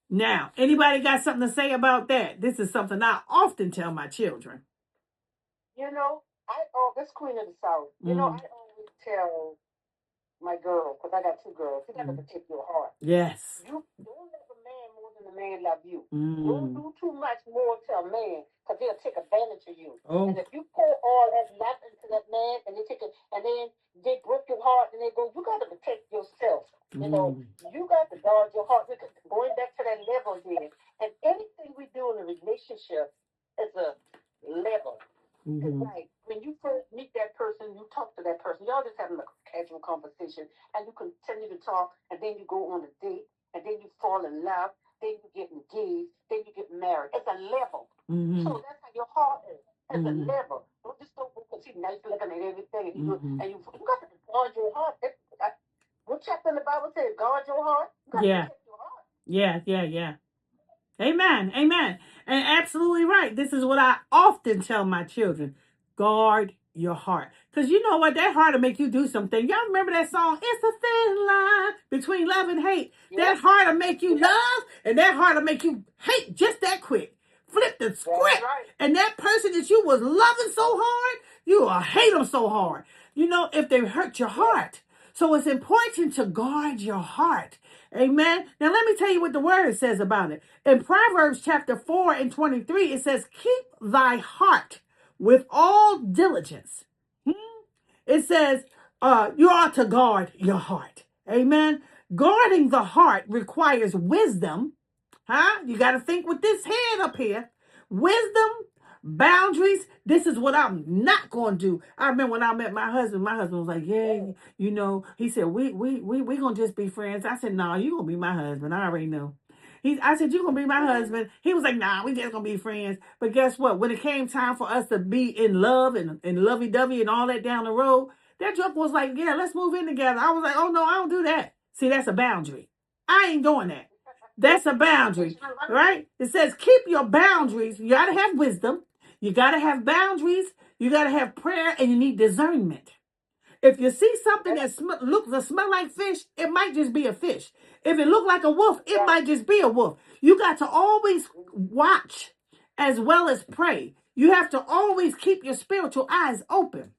Now, anybody got something to say about that? This is something I often tell my children. This Queen of the South. I always tell my girl, because I got two girls, you got to protect your heart. Yes. You don't love a man more than a man love you. Don't do too much more to a man, because he'll take advantage of you. Oh. And if you pour all that love into that man, and then they break your heart, and they go, you got to protect yourself. You got to guard your heart. Because going back to that level again, and anything we do in a relationship is a level. Because like when you first meet that person, you talk to that person, y'all just having a casual conversation, and you continue to talk, and then you go on a date, and then you fall in love, then you get engaged, then you get married. It's a level. So that's how your heart is. It's a level. Don't just go because he's nice looking at everything, and you got to guard your heart. What chapter in the Bible says guard your heart? You got to protect your heart. Yeah. Amen. Amen. And absolutely right. This is what I often tell my children. Guard your heart. Because you know what? That heart will make you do something. Y'all remember that song? It's a thin line between love and hate. That heart will make you love, and that heart will make you hate just that quick. Flip the script. Right. And that person that you was loving so hard, you will hate them so hard. If they hurt your heart. So it's important to guard your heart. Amen. Now let me tell you what the word says about it. In Proverbs chapter 4 and 23, it says, keep thy heart with all diligence. It says, you ought to guard your heart. Amen. Guarding the heart requires wisdom. You got to think with this head up here. Wisdom, boundaries. This is what I'm not going to do. I remember when I met my husband was like, yeah, he said, we going to just be friends. I said, no, you going to be my husband. I already know. I said, you're going to be my husband. He was like, nah, we just going to be friends. But guess what? When it came time for us to be in love and lovey-dovey and all that down the road, that joke was like, yeah, let's move in together. I was like, oh, no, I don't do that. See, that's a boundary. I ain't doing that. That's a boundary, right? It says keep your boundaries. You got to have wisdom. You got to have boundaries. You got to have prayer, and you need discernment. If you see something that looks or smell like fish, it might just be a fish. If it look like a wolf, it might just be a wolf. You got to always watch as well as pray. You have to always keep your spiritual eyes open.